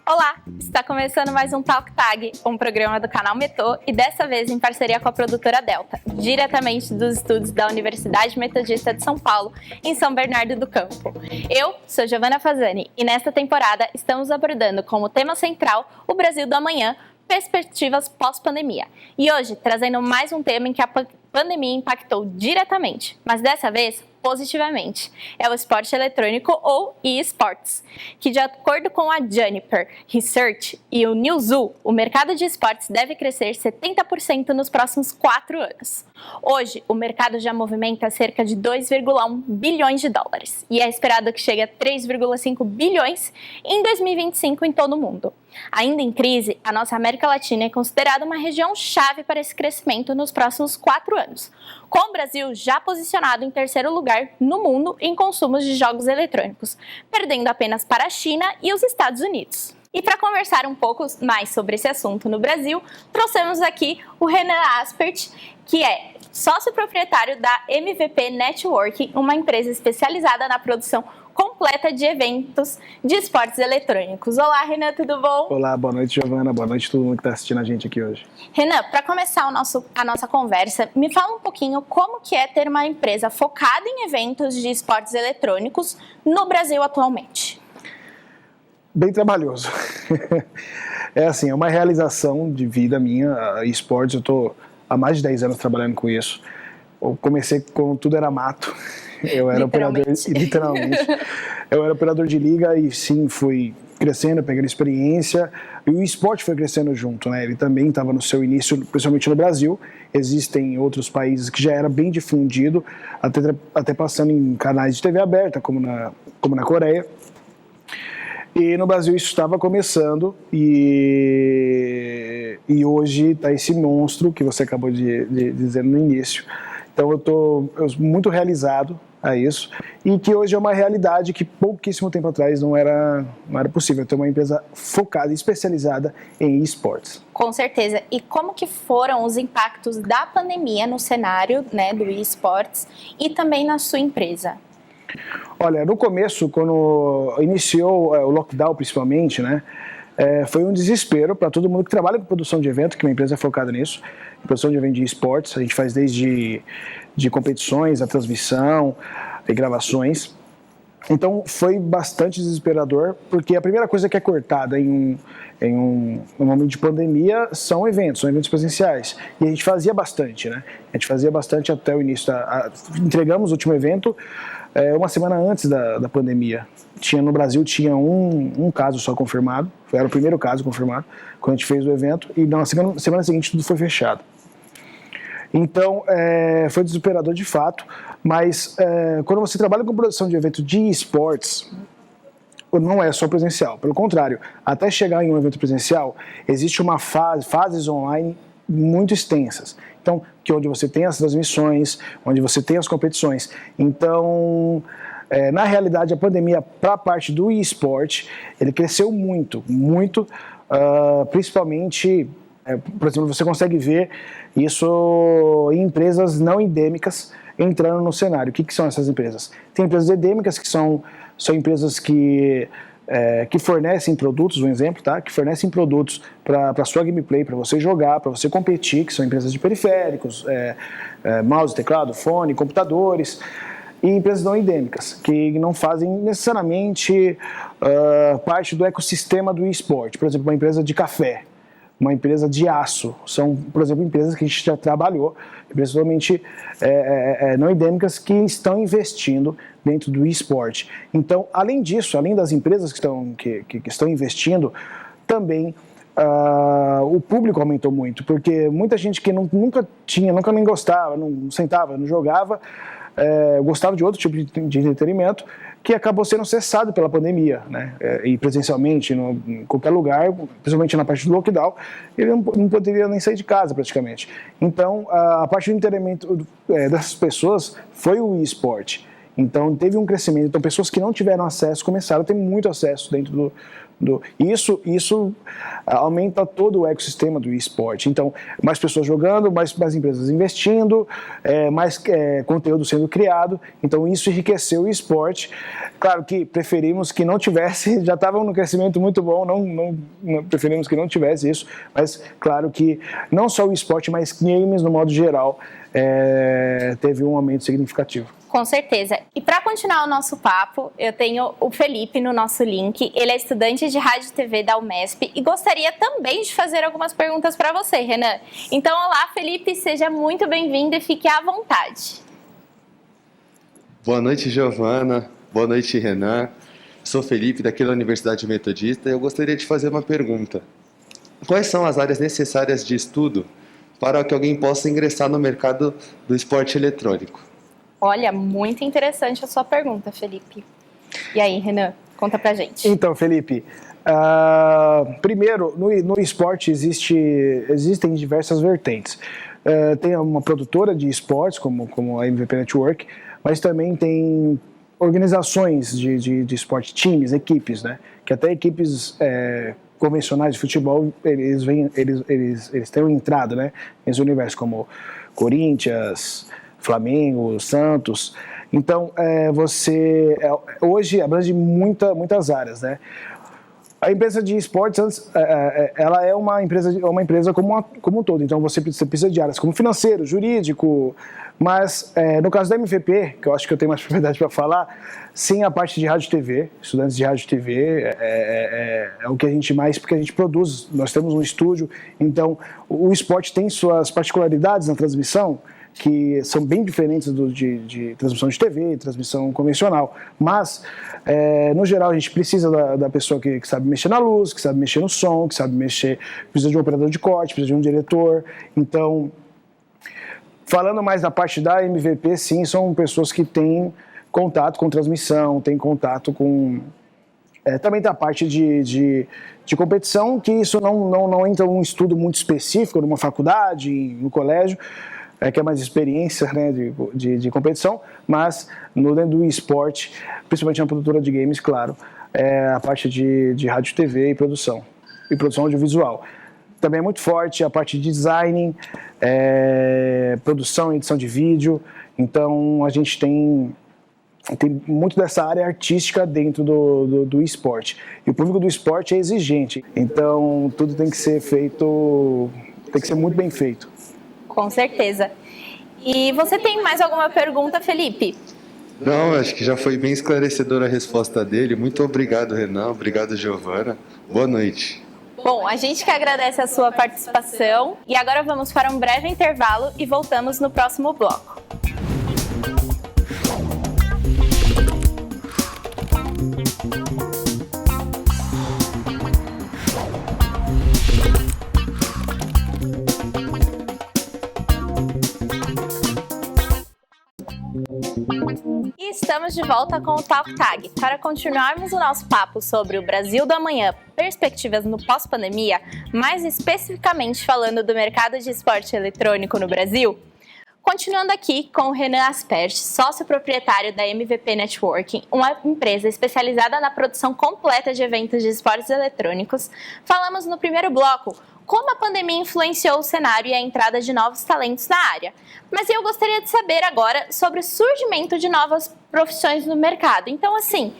Olá, está começando mais um Talk Tag, um programa do canal Metô e dessa vez em parceria com a produtora Delta, diretamente dos estúdios da Universidade Metodista de São Paulo, em São Bernardo do Campo. Eu sou Giovanna Fasani e nesta temporada estamos abordando como tema central o Brasil do amanhã, perspectivas pós-pandemia. E hoje trazendo mais um tema em que a pandemia impactou diretamente, mas dessa vez positivamente. É o esporte eletrônico ou e-sports, que de acordo com a Juniper Research e o Newzoo, o mercado de esportes deve crescer 70% nos próximos 4 anos. Hoje, o mercado já movimenta cerca de 2,1 bilhões de dólares e é esperado que chegue a 3,5 bilhões em 2025 em todo o mundo. Ainda em crise, a nossa América Latina é considerada uma região chave para esse crescimento nos próximos 4 anos, com o Brasil já posicionado em terceiro lugar no mundo em consumos de jogos eletrônicos, perdendo apenas para a China e os Estados Unidos. E para conversar um pouco mais sobre esse assunto no Brasil, trouxemos aqui o Renan Aspert, que é sócio proprietário da MVP Network, uma empresa especializada na produção completa de eventos de esportes eletrônicos. Olá, Renan, tudo bom? Olá, boa noite, Giovanna. Boa noite a todo mundo que está assistindo a gente aqui hoje. Renan, para começar a nossa conversa, me fala um pouquinho como que é ter uma empresa focada em eventos de esportes eletrônicos no Brasil atualmente. Bem trabalhoso. É assim, é uma realização de vida minha. Esportes, eu estou há mais de 10 anos trabalhando com isso. Eu comecei quando tudo era mato. Eu era literalmente. Eu era operador de liga e sim, fui crescendo, pegando experiência. E o esporte foi crescendo junto, né? Ele também estava no seu início, principalmente no Brasil. Existem outros países que já era bem difundido, até passando em canais de TV aberta, como na Coreia. E no Brasil isso estava começando e hoje está esse monstro que você acabou de dizer no início. Então eu estou muito realizado a isso e que hoje é uma realidade que pouquíssimo tempo atrás não era possível ter uma empresa focada e especializada em esportes. Com certeza. E como que foram os impactos da pandemia no cenário, né, do esportes e também na sua empresa? Olha, no começo, quando iniciou o lockdown principalmente, né, foi um desespero para todo mundo que trabalha com produção de evento, que uma empresa é focada nisso, produção de evento de esportes. A gente faz desde de competições, a transmissão e gravações. Então foi bastante desesperador, porque a primeira coisa que é cortada em um momento de pandemia são eventos presenciais. E a gente fazia bastante, né? A gente fazia bastante até o início. Entregamos o último evento uma semana antes da pandemia. No Brasil tinha um caso só confirmado, era o primeiro caso confirmado, quando a gente fez o evento, e na semana seguinte tudo foi fechado. Então, foi desesperador de fato, mas quando você trabalha com produção de evento de esportes, não é só presencial, pelo contrário, até chegar em um evento presencial, existe uma fases online muito extensas. Então, onde você tem as transmissões, onde você tem as competições. Então, na realidade, a pandemia, para a parte do esporte, ele cresceu muito, principalmente, por exemplo, você consegue ver isso em empresas não endêmicas entrando no cenário. O que são essas empresas? Tem empresas endêmicas que são empresas que fornecem produtos, um exemplo, tá? Que fornecem produtos para a sua gameplay, para você jogar, para você competir, que são empresas de periféricos, mouse, teclado, fone, computadores, e empresas não endêmicas, que não fazem necessariamente parte do ecossistema do esporte. Por exemplo, uma empresa de café, uma empresa de aço, são, por exemplo, empresas que a gente já trabalhou, empresas totalmente não endêmicas que estão investindo dentro do esporte. Então, além disso, além das empresas que estão investindo, também o público aumentou muito, porque muita gente que nunca nem gostava, não sentava, não jogava, gostava de outro tipo de entretenimento, que acabou sendo cessado pela pandemia, né? E presencialmente, em qualquer lugar, principalmente na parte do lockdown, ele não poderia nem sair de casa praticamente. Então, a parte do entretenimento dessas pessoas foi o eSport. Então, teve um crescimento. Então, pessoas que não tiveram acesso começaram a ter muito acesso dentro Isso aumenta todo o ecossistema do eSport. Então, mais pessoas jogando, mais empresas investindo, mais conteúdo sendo criado. Então, isso enriqueceu o eSport. Claro que preferimos que não tivesse, já estava no crescimento muito bom, não preferimos que não tivesse isso, mas claro que não só o eSport, mas games no modo geral, teve um aumento significativo. Com certeza. E para continuar o nosso papo, eu tenho o Felipe no nosso link. Ele é estudante de rádio e TV da UMESP e gostaria também de fazer algumas perguntas para você, Renan. Então, olá, Felipe, seja muito bem-vindo e fique à vontade. Boa noite, Giovana. Boa noite, Renan. Sou Felipe, daqui da Universidade Metodista, e eu gostaria de fazer uma pergunta. Quais são as áreas necessárias de estudo para que alguém possa ingressar no mercado do esporte eletrônico? Olha, muito interessante a sua pergunta, Felipe. E aí, Renan, conta pra gente. Então, Felipe, primeiro, no esporte existem diversas vertentes. Tem uma produtora de esportes, como a MVP Network, mas também tem organizações de esporte, times, equipes, né? Que até equipes convencionais de futebol, eles têm entrado, né, nesse universo, como Corinthians, Flamengo, Santos. Então, hoje abrange muitas áreas, né? A empresa de esportes, ela é uma empresa como um todo. Então, você precisa de áreas como financeiro, jurídico, mas no caso da MVP, que eu acho que eu tenho mais propriedade para falar, sim, a parte de rádio e TV, estudantes de rádio e TV, é o que a gente mais, porque a gente produz, nós temos um estúdio, então o esporte tem suas particularidades na transmissão, que são bem diferentes de transmissão de TV, transmissão convencional. Mas, no geral, a gente precisa da pessoa que sabe mexer na luz, que sabe mexer no som, que sabe mexer, precisa de um operador de corte, precisa de um diretor. Então, falando mais da parte da MVP, sim, são pessoas que têm contato com transmissão, têm contato com... também tem a parte de competição, que isso não entra um estudo muito específico, numa faculdade, no colégio, que é mais experiência, né, de competição, mas dentro do esporte, principalmente na produtora de games, claro, a parte de rádio, TV e produção audiovisual. Também é muito forte a parte de design, produção e edição de vídeo, então a gente tem muito dessa área artística dentro do esporte. E o público do esporte é exigente, então tudo tem que ser feito, tem que ser muito bem feito. Com certeza. E você tem mais alguma pergunta, Felipe? Não, acho que já foi bem esclarecedora a resposta dele. Muito obrigado, Renan. Obrigado, Giovana. Boa noite. Bom, a gente que agradece a sua participação e agora vamos para um breve intervalo e voltamos no próximo bloco. E estamos de volta com o Talk Tag. Para continuarmos o nosso papo sobre o Brasil do amanhã, perspectivas no pós-pandemia, mais especificamente falando do mercado de esporte eletrônico no Brasil, continuando aqui com o Renan Aspert, sócio proprietário da MVP Networking, uma empresa especializada na produção completa de eventos de esportes eletrônicos, falamos no primeiro bloco como a pandemia influenciou o cenário e a entrada de novos talentos na área. Mas eu gostaria de saber agora sobre o surgimento de novas profissões no mercado. Então, assim,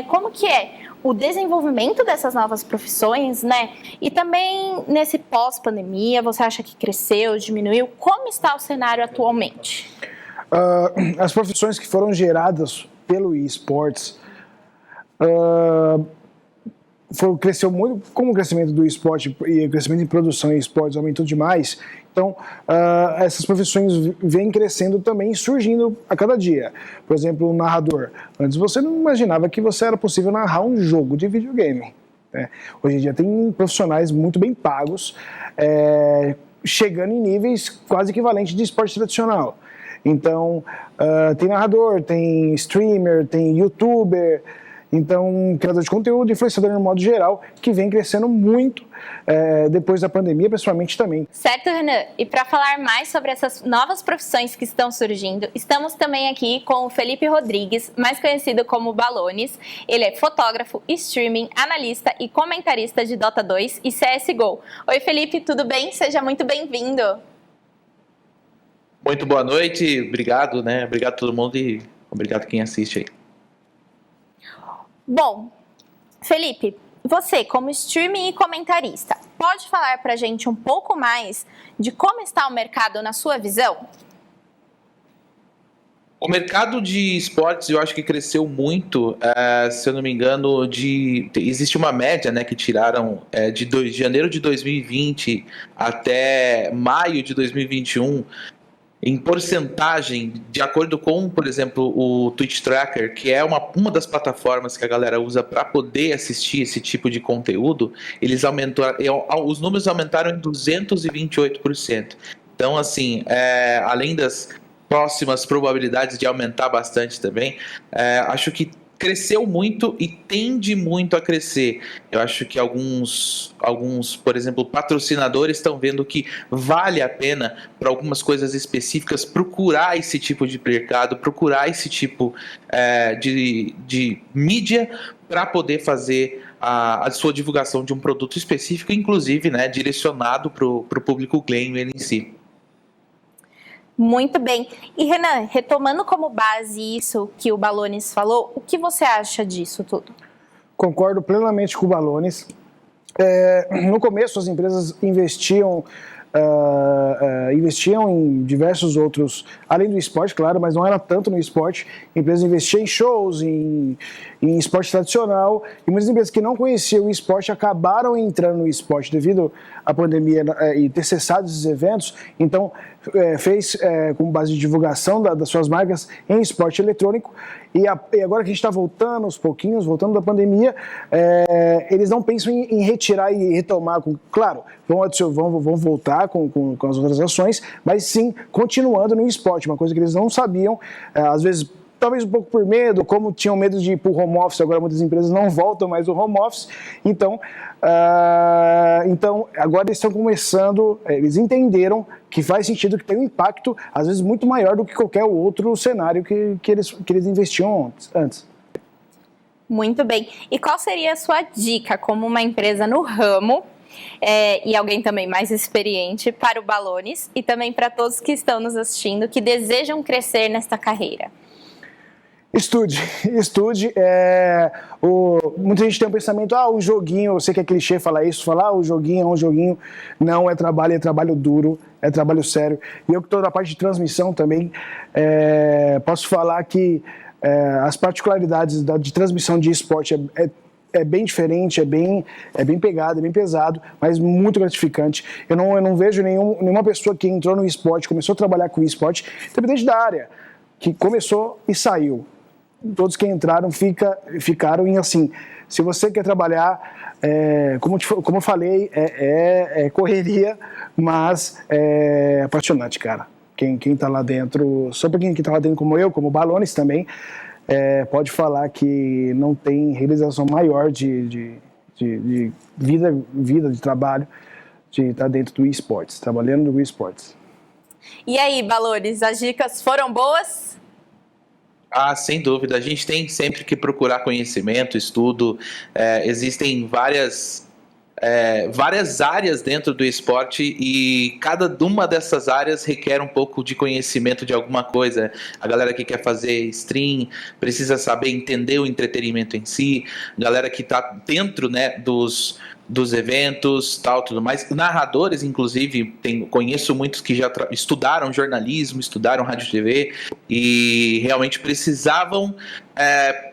como que é o desenvolvimento dessas novas profissões, né? E também nesse pós-pandemia, você acha que cresceu, diminuiu? Como está o cenário atualmente? As profissões que foram geradas pelo eSports cresceu muito, como o crescimento do esporte e o crescimento em produção e esportes aumentou demais, então essas profissões vêm crescendo também, surgindo a cada dia. Por exemplo, o narrador. Antes você não imaginava que era possível narrar um jogo de videogame, né? Hoje em dia tem profissionais muito bem pagos, chegando em níveis quase equivalentes de esporte tradicional. Então, tem narrador, tem streamer, tem youtuber, então criador de conteúdo, influenciador no modo geral, que vem crescendo muito depois da pandemia, principalmente também. Certo, Renan. E para falar mais sobre essas novas profissões que estão surgindo, estamos também aqui com o Felipe Rodrigues, mais conhecido como Balones. Ele é fotógrafo, streaming, analista e comentarista de Dota 2 e CSGO. Oi, Felipe, tudo bem? Seja muito bem-vindo. Muito boa noite, obrigado, né? Obrigado a todo mundo e obrigado quem assiste aí. Bom, Felipe, você como streaming e comentarista, pode falar pra gente um pouco mais de como está o mercado na sua visão? O mercado de esportes eu acho que cresceu muito, se eu não me engano, existe uma média, né, que tiraram de janeiro de 2020 até maio de 2021, em porcentagem, de acordo com, por exemplo, o Twitch Tracker, que é uma das plataformas que a galera usa para poder assistir esse tipo de conteúdo, os números aumentaram em 228%. Então, assim, além das próximas probabilidades de aumentar bastante também, acho que cresceu muito e tende muito a crescer. Eu acho que alguns, por exemplo, patrocinadores estão vendo que vale a pena, para algumas coisas específicas, procurar esse tipo de mercado, procurar esse tipo de mídia para poder fazer a sua divulgação de um produto específico, inclusive, né, direcionado para o público gamer em si. Muito bem. E Renan, retomando como base isso que o Balones falou, o que você acha disso tudo? Concordo plenamente com o Balones. No começo, as empresas investiam em diversos outros, além do esporte, claro, mas não era tanto no esporte. Empresas investiam em shows, em esporte tradicional, e muitas empresas que não conheciam o esporte acabaram entrando no esporte devido à pandemia e ter cessado esses eventos. Então, fez como base de divulgação das suas marcas em esporte eletrônico. E agora que a gente está voltando aos pouquinhos, voltando da pandemia, eles não pensam em retirar e retomar. Claro, vão voltar com as outras ações, mas sim continuando no esporte, uma coisa que eles não sabiam, às vezes talvez um pouco por medo, como tinham medo de ir para o home office, agora muitas empresas não voltam mais ao home office, então agora eles estão começando, eles entenderam que faz sentido, que tem um impacto, às vezes muito maior do que qualquer outro cenário que eles investiam antes. Muito bem. E qual seria a sua dica como uma empresa no ramo, e alguém também mais experiente, para o Balones e também para todos que estão nos assistindo, que desejam crescer nesta carreira? Estude. Muita gente tem um pensamento, o joguinho, eu sei que é clichê falar isso, o joguinho é um joguinho. Não, é trabalho duro, é trabalho sério. E eu que estou na parte de transmissão também, posso falar que as particularidades de transmissão de esporte é bem diferente, é bem pegado, é bem pesado, mas muito gratificante. Eu não vejo nenhuma pessoa que entrou no esporte, começou a trabalhar com o esporte, independente da área, que começou e saiu. Todos que entraram ficaram e assim, se você quer trabalhar, como eu falei, correria, mas é apaixonante, cara. Quem tá lá dentro, só para quem tá lá dentro como eu, como Balones também, pode falar que não tem realização maior de vida de trabalho, de estar dentro do esportes, trabalhando no esportes. E aí, Balones, as dicas foram boas? Sem dúvida. A gente tem sempre que procurar conhecimento, estudo. Existem várias áreas dentro do esporte e cada uma dessas áreas requer um pouco de conhecimento de alguma coisa. A galera que quer fazer stream precisa saber entender o entretenimento em si. A galera que está dentro, né, dos eventos, tudo mais. Narradores, inclusive, conheço muitos que já estudaram jornalismo, estudaram rádio e TV e realmente precisavam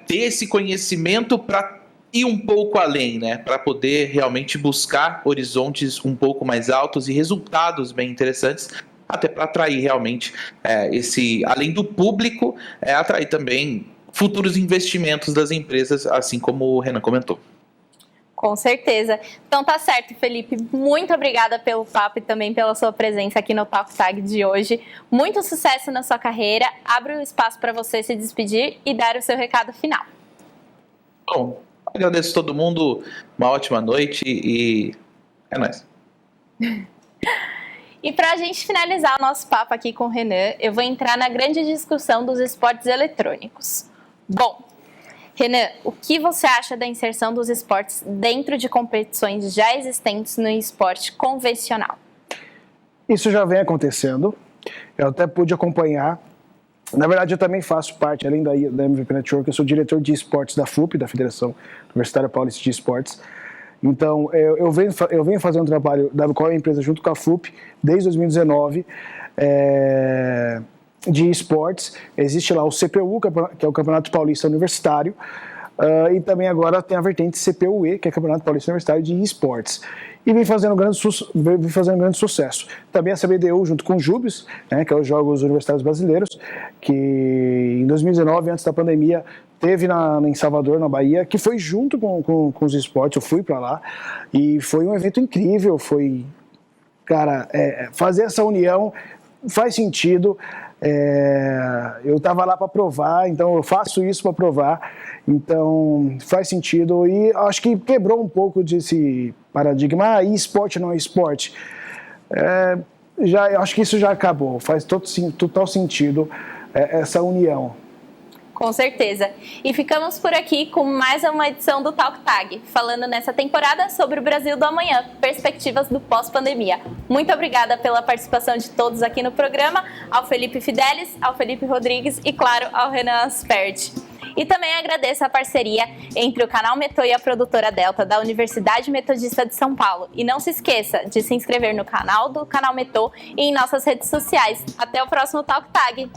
ter esse conhecimento para ir um pouco além, né? Para poder realmente buscar horizontes um pouco mais altos e resultados bem interessantes, até para atrair realmente além do público, atrair também futuros investimentos das empresas, assim como o Renan comentou. Com certeza. Então tá certo, Felipe. Muito obrigada pelo papo e também pela sua presença aqui no Talk Tag de hoje. Muito sucesso na sua carreira. Abro o espaço para você se despedir e dar o seu recado final. Bom, agradeço a todo mundo. Uma ótima noite e é nóis. E para a gente finalizar o nosso papo aqui com o Renan, eu vou entrar na grande discussão dos esportes eletrônicos. Bom, Renan, o que você acha da inserção dos esportes dentro de competições já existentes no esporte convencional? Isso já vem acontecendo, eu até pude acompanhar. Na verdade, eu também faço parte, além da MVP Network, eu sou diretor de esportes da FUP, da Federação Universitária Paulista de Esportes. Então, eu venho fazendo um trabalho da qual é a empresa junto com a FUP desde 2019, de esportes. Existe lá o CPU, que é o Campeonato Paulista Universitário, e também agora tem a vertente CPUE, que é o Campeonato Paulista Universitário de Esportes. E vem fazendo grande sucesso. Também a CBDU, junto com o JUBES, né, que é os Jogos Universitários Brasileiros, que em 2019, antes da pandemia, teve em Salvador, na Bahia, que foi junto com os esportes. Eu fui para lá e foi um evento incrível. Foi, cara, fazer essa união faz sentido. Eu estava lá para provar, então eu faço isso para provar, então faz sentido. E acho que quebrou um pouco desse paradigma, esporte não é esporte. Eu acho que isso já acabou, faz total sentido essa união. Com certeza. E ficamos por aqui com mais uma edição do Talk Tag, falando nessa temporada sobre o Brasil do amanhã, perspectivas do pós-pandemia. Muito obrigada pela participação de todos aqui no programa, ao Felipe Fidelis, ao Felipe Rodrigues e, claro, ao Renan Asperti. E também agradeço a parceria entre o Canal Metô e a produtora Delta da Universidade Metodista de São Paulo. E não se esqueça de se inscrever no canal do Canal Metô e em nossas redes sociais. Até o próximo Talk Tag!